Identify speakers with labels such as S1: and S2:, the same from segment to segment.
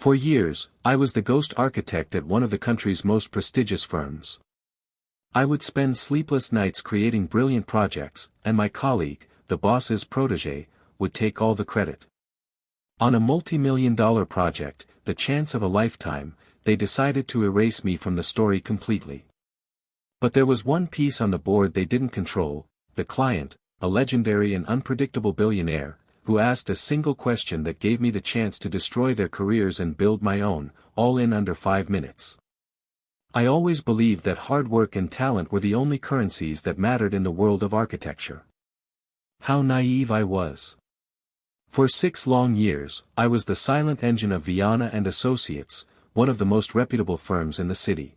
S1: For years, I was the ghost architect at one of the country's most prestigious firms. I would spend sleepless nights creating brilliant projects, and my colleague, the boss's protégé, would take all the credit. On a multi-million-dollar project, the chance of a lifetime, they decided to erase me from the story completely. But there was one piece on the board they didn't control: the client, a legendary and unpredictable billionaire, who asked a single question that gave me the chance to destroy their careers and build my own, all in under 5 minutes. I always believed that hard work and talent were the only currencies that mattered in the world of architecture. How naive I was. For 6 long years, I was the silent engine of Viana and Associates, one of the most reputable firms in the city.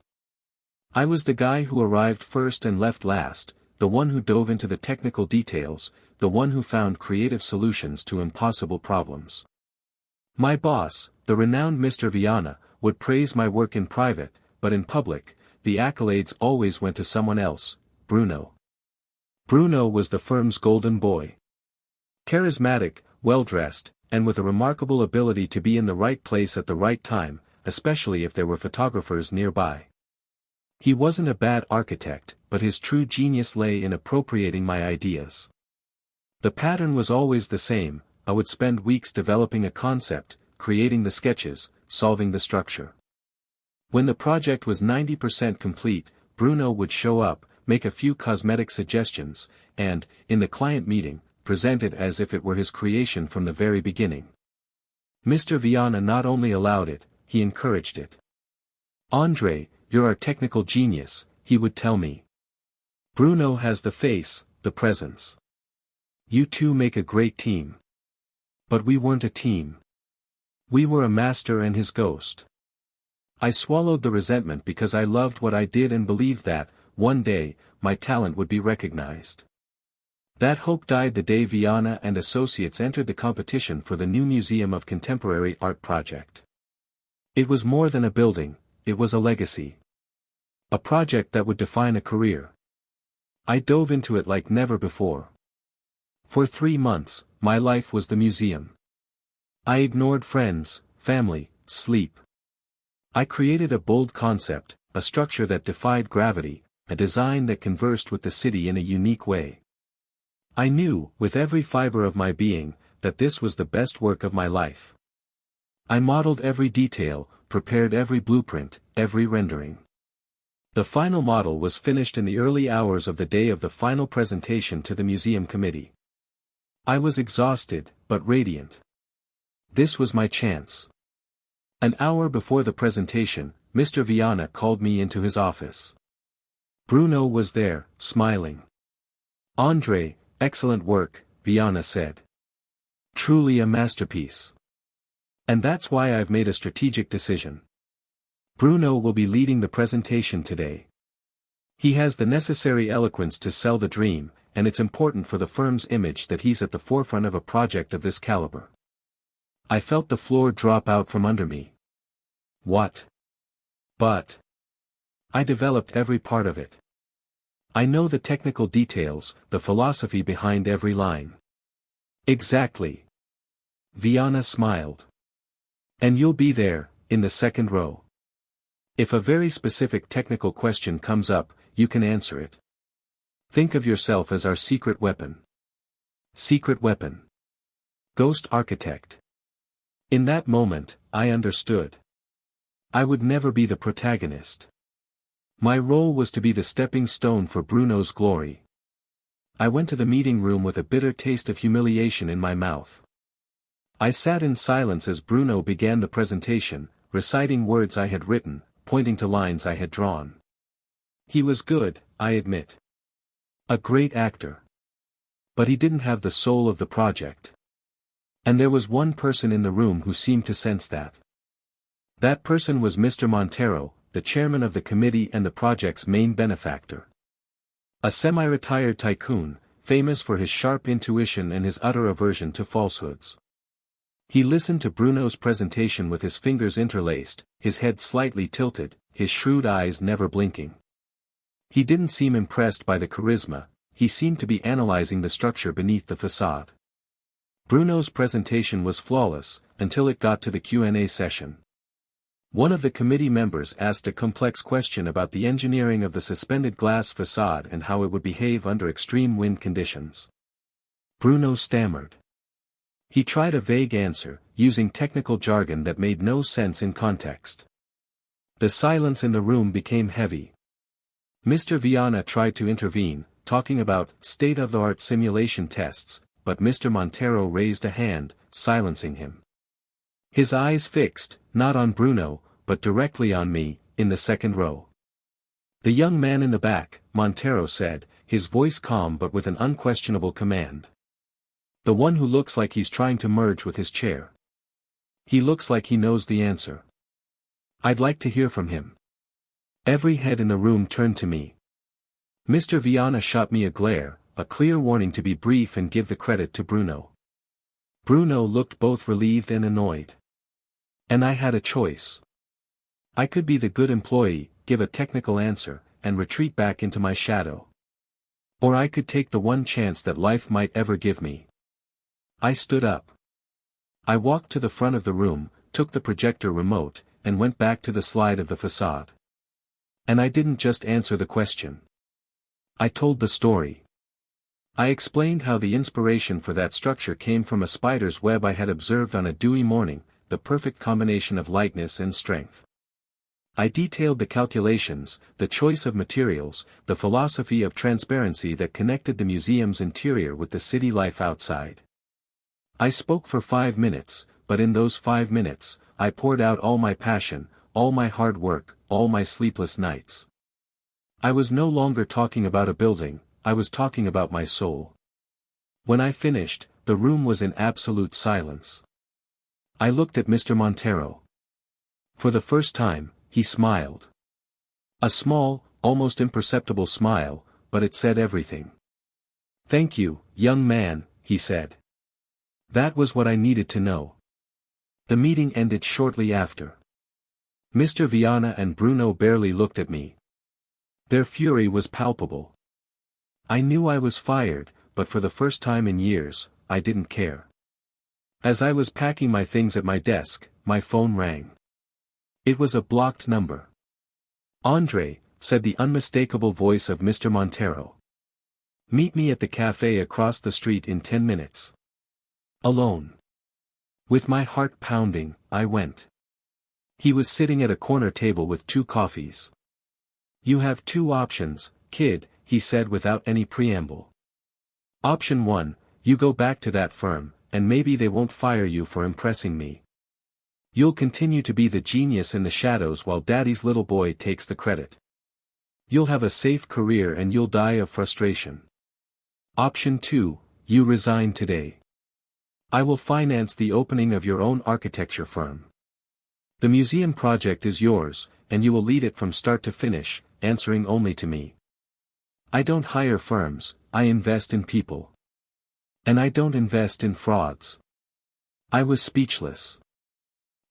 S1: I was the guy who arrived first and left last, the one who dove into the technical details, the one who found creative solutions to impossible problems. My boss, the renowned Mr. Viana, would praise my work in private, but in public, the accolades always went to someone else: Bruno. Bruno was the firm's golden boy. Charismatic, well-dressed, and with a remarkable ability to be in the right place at the right time, especially if there were photographers nearby. He wasn't a bad architect, but his true genius lay in appropriating my ideas. The pattern was always the same: I would spend weeks developing a concept, creating the sketches, solving the structure. When the project was 90% complete, Bruno would show up, make a few cosmetic suggestions, and, in the client meeting, present it as if it were his creation from the very beginning. Mr. Viana not only allowed it, he encouraged it. "André, you're our technical genius," he would tell me. "Bruno has the face, the presence. You two make a great team." But we weren't a team. We were a master and his ghost. I swallowed the resentment because I loved what I did and believed that, one day, my talent would be recognized. That hope died the day Viana and Associates entered the competition for the new Museum of Contemporary Art project. It was more than a building, it was a legacy. A project that would define a career. I dove into it like never before. For 3 months, my life was the museum. I ignored friends, family, sleep. I created a bold concept, a structure that defied gravity, a design that conversed with the city in a unique way. I knew, with every fiber of my being, that this was the best work of my life. I modeled every detail, prepared every blueprint, every rendering. The final model was finished in the early hours of the day of the final presentation to the museum committee. I was exhausted, but radiant. This was my chance. An hour before the presentation, Mr. Viana called me into his office. Bruno was there, smiling. "André, excellent work," Viana said. "Truly a masterpiece. And that's why I've made a strategic decision. Bruno will be leading the presentation today. He has the necessary eloquence to sell the dream, and it's important for the firm's image that he's at the forefront of a project of this caliber." I felt the floor drop out from under me. What? But I developed every part of it. I know the technical details, the philosophy behind every line. Exactly. Viana smiled. And you'll be there, in the second row. If a very specific technical question comes up, you can answer it. Think of yourself as our secret weapon. Secret weapon. Ghost architect. In that moment, I understood. I would never be the protagonist. My role was to be the stepping stone for Bruno's glory. I went to the meeting room with a bitter taste of humiliation in my mouth. I sat in silence as Bruno began the presentation, reciting words I had written, pointing to lines I had drawn. He was good, I admit. A great actor. But he didn't have the soul of the project. And there was one person in the room who seemed to sense that. That person was Mr. Montero, the chairman of the committee and the project's main benefactor. A semi-retired tycoon, famous for his sharp intuition and his utter aversion to falsehoods. He listened to Bruno's presentation with his fingers interlaced, his head slightly tilted, his shrewd eyes never blinking. He didn't seem impressed by the charisma, he seemed to be analyzing the structure beneath the facade. Bruno's presentation was flawless, until it got to the Q&A session. One of the committee members asked a complex question about the engineering of the suspended glass facade and how it would behave under extreme wind conditions. Bruno stammered. He tried a vague answer, using technical jargon that made no sense in context. The silence in the room became heavy. Mr. Viana tried to intervene, talking about state-of-the-art simulation tests, but Mr. Montero raised a hand, silencing him. His eyes fixed, not on Bruno, but directly on me, in the second row. The young man in the back, Montero said, his voice calm but with an unquestionable command. The one who looks like he's trying to merge with his chair. He looks like he knows the answer. I'd like to hear from him. Every head in the room turned to me. Mr. Viana shot me a glare, a clear warning to be brief and give the credit to Bruno. Bruno looked both relieved and annoyed. And I had a choice. I could be the good employee, give a technical answer, and retreat back into my shadow. Or I could take the one chance that life might ever give me. I stood up. I walked to the front of the room, took the projector remote, and went back to the slide of the facade. And I didn't just answer the question. I told the story. I explained how the inspiration for that structure came from a spider's web I had observed on a dewy morning, the perfect combination of lightness and strength. I detailed the calculations, the choice of materials, the philosophy of transparency that connected the museum's interior with the city life outside. I spoke for 5 minutes, but in those 5 minutes, I poured out all my passion, all my hard work, all my sleepless nights. I was no longer talking about a building, I was talking about my soul. When I finished, the room was in absolute silence. I looked at Mr. Montero. For the first time, he smiled. A small, almost imperceptible smile, but it said everything. "Thank you, young man," he said. That was what I needed to know. The meeting ended shortly after. Mr. Viana and Bruno barely looked at me. Their fury was palpable. I knew I was fired, but for the first time in years, I didn't care. As I was packing my things at my desk, my phone rang. It was a blocked number. "André," said the unmistakable voice of Mr. Montero. "Meet me at the cafe across the street in 10 minutes. Alone." With my heart pounding, I went. He was sitting at a corner table with 2 coffees. "You have 2 options, kid," he said without any preamble. "Option 1, you go back to that firm, and maybe they won't fire you for impressing me. You'll continue to be the genius in the shadows while daddy's little boy takes the credit. You'll have a safe career and you'll die of frustration. Option 2, you resign today. I will finance the opening of your own architecture firm. The museum project is yours, and you will lead it from start to finish, answering only to me. I don't hire firms, I invest in people. And I don't invest in frauds." I was speechless.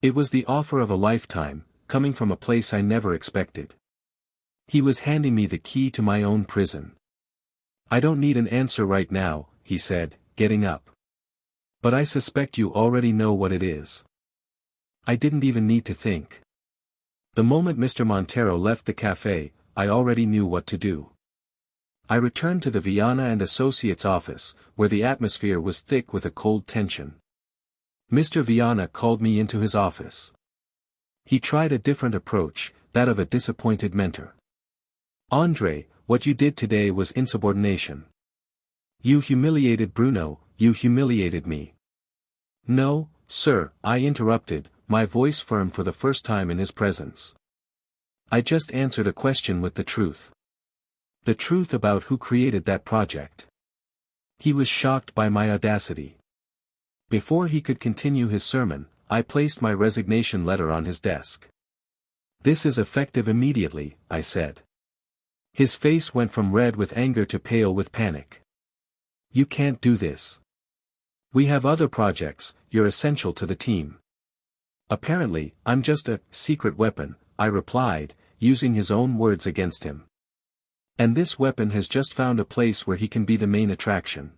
S1: It was the offer of a lifetime, coming from a place I never expected. He was handing me the key to my own prison. "I don't need an answer right now," he said, getting up. "But I suspect you already know what it is." I didn't even need to think. The moment Mr. Montero left the cafe, I already knew what to do. I returned to the Viana and Associates office, where the atmosphere was thick with a cold tension. Mr. Viana called me into his office. He tried a different approach, that of a disappointed mentor. "André, what you did today was insubordination. You humiliated Bruno, you humiliated me." "No, sir," I interrupted, my voice firm for the first time in his presence. "I just answered a question with the truth. The truth about who created that project." He was shocked by my audacity. Before he could continue his sermon, I placed my resignation letter on his desk. "This is effective immediately," I said. His face went from red with anger to pale with panic. "You can't do this. We have other projects, you're essential to the team." "Apparently, I'm just a secret weapon," I replied, using his own words against him. "And this weapon has just found a place where he can be the main attraction."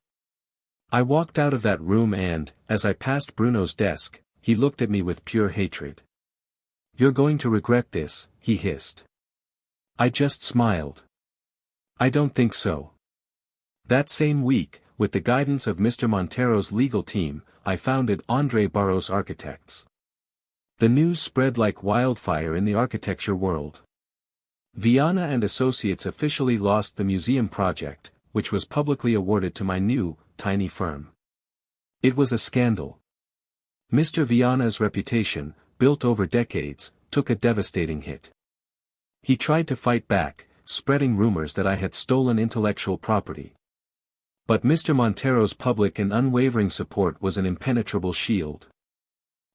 S1: I walked out of that room and, as I passed Bruno's desk, he looked at me with pure hatred. "You're going to regret this," he hissed. I just smiled. "I don't think so." That same week, with the guidance of Mr. Montero's legal team, I founded André Barros Architects. The news spread like wildfire in the architecture world. Viana and Associates officially lost the museum project, which was publicly awarded to my new, tiny firm. It was a scandal. Mr. Viana's reputation, built over decades, took a devastating hit. He tried to fight back, spreading rumors that I had stolen intellectual property. But Mr. Montero's public and unwavering support was an impenetrable shield.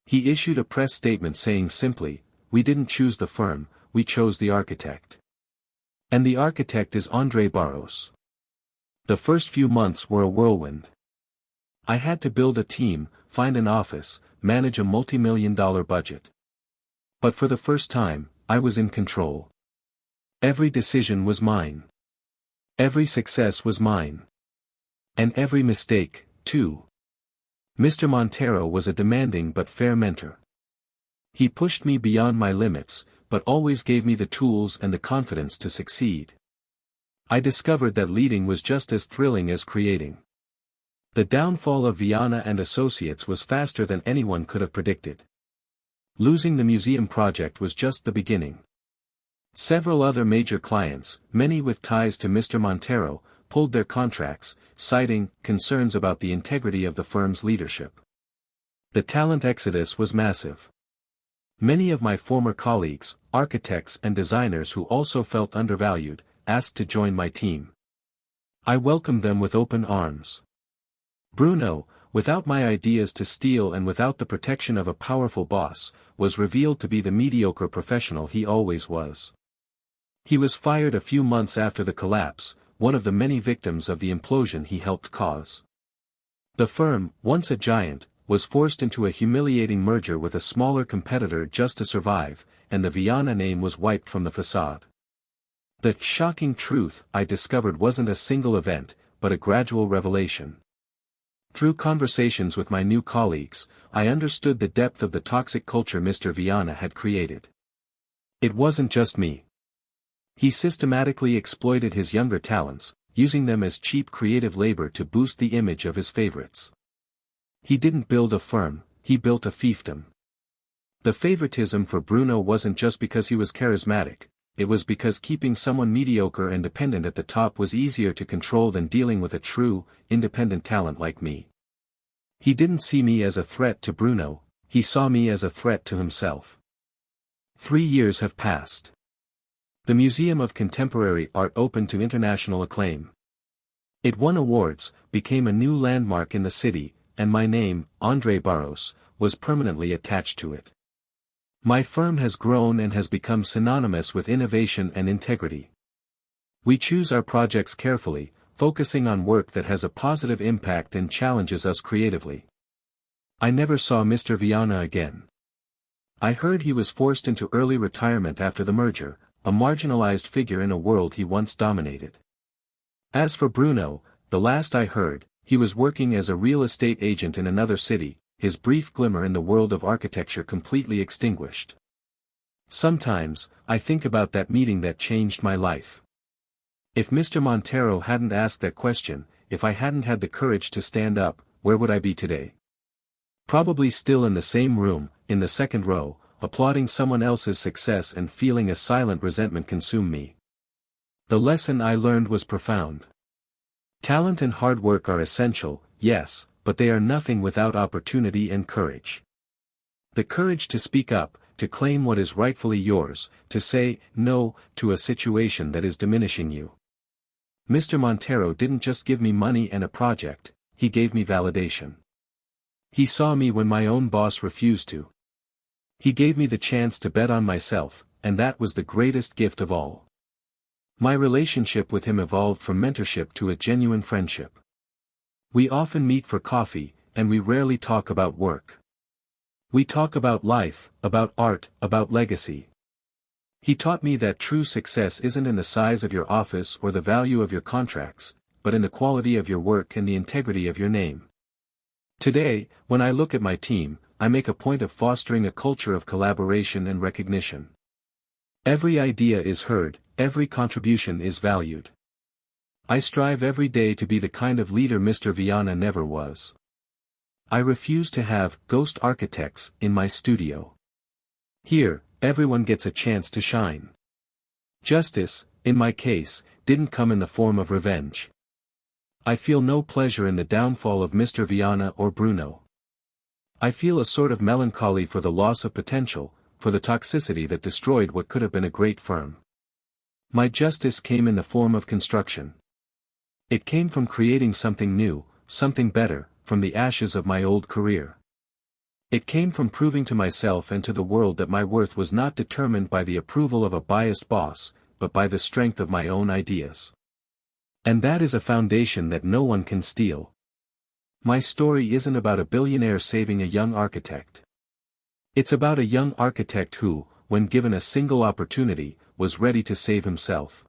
S1: He issued a press statement saying simply, "We didn't choose the firm, we chose the architect. And the architect is André Barros." The first few months were a whirlwind. I had to build a team, find an office, manage a multi-million-dollar budget. But for the first time, I was in control. Every decision was mine. Every success was mine. And every mistake, too. Mr. Montero was a demanding but fair mentor. He pushed me beyond my limits, but always gave me the tools and the confidence to succeed. I discovered that leading was just as thrilling as creating. The downfall of Viana and Associates was faster than anyone could have predicted. Losing the museum project was just the beginning. Several other major clients, many with ties to Mr. Montero, pulled their contracts, citing concerns about the integrity of the firm's leadership. The talent exodus was massive. Many of my former colleagues, architects and designers who also felt undervalued, asked to join my team. I welcomed them with open arms. Bruno, without my ideas to steal and without the protection of a powerful boss, was revealed to be the mediocre professional he always was. He was fired a few months after the collapse, one of the many victims of the implosion he helped cause. The firm, once a giant, was forced into a humiliating merger with a smaller competitor just to survive, and the Viana name was wiped from the facade. The shocking truth, I discovered, wasn't a single event, but a gradual revelation. Through conversations with my new colleagues, I understood the depth of the toxic culture Mr. Viana had created. It wasn't just me. He systematically exploited his younger talents, using them as cheap creative labor to boost the image of his favorites. He didn't build a firm, he built a fiefdom. The favoritism for Bruno wasn't just because he was charismatic, it was because keeping someone mediocre and dependent at the top was easier to control than dealing with a true, independent talent like me. He didn't see me as a threat to Bruno, he saw me as a threat to himself. 3 years have passed. The Museum of Contemporary Art opened to international acclaim. It won awards, became a new landmark in the city, and my name, André Barros, was permanently attached to it. My firm has grown and has become synonymous with innovation and integrity. We choose our projects carefully, focusing on work that has a positive impact and challenges us creatively. I never saw Mr. Viana again. I heard he was forced into early retirement after the merger, a marginalized figure in a world he once dominated. As for Bruno, the last I heard, he was working as a real estate agent in another city, his brief glimmer in the world of architecture completely extinguished. Sometimes, I think about that meeting that changed my life. If Mr. Montero hadn't asked that question, if I hadn't had the courage to stand up, where would I be today? Probably still in the same room, in the second row, applauding someone else's success and feeling a silent resentment consume me. The lesson I learned was profound. Talent and hard work are essential, yes, but they are nothing without opportunity and courage. The courage to speak up, to claim what is rightfully yours, to say no to a situation that is diminishing you. Mr. Montero didn't just give me money and a project, he gave me validation. He saw me when my own boss refused to. He gave me the chance to bet on myself, and that was the greatest gift of all. My relationship with him evolved from mentorship to a genuine friendship. We often meet for coffee, and we rarely talk about work. We talk about life, about art, about legacy. He taught me that true success isn't in the size of your office or the value of your contracts, but in the quality of your work and the integrity of your name. Today, when I look at my team, I make a point of fostering a culture of collaboration and recognition. Every idea is heard, every contribution is valued. I strive every day to be the kind of leader Mr. Viana never was. I refuse to have ghost architects in my studio. Here, everyone gets a chance to shine. Justice, in my case, didn't come in the form of revenge. I feel no pleasure in the downfall of Mr. Viana or Bruno. I feel a sort of melancholy for the loss of potential, for the toxicity that destroyed what could have been a great firm. My justice came in the form of construction. It came from creating something new, something better, from the ashes of my old career. It came from proving to myself and to the world that my worth was not determined by the approval of a biased boss, but by the strength of my own ideas. And that is a foundation that no one can steal. My story isn't about a billionaire saving a young architect. It's about a young architect who, when given a single opportunity, was ready to save himself.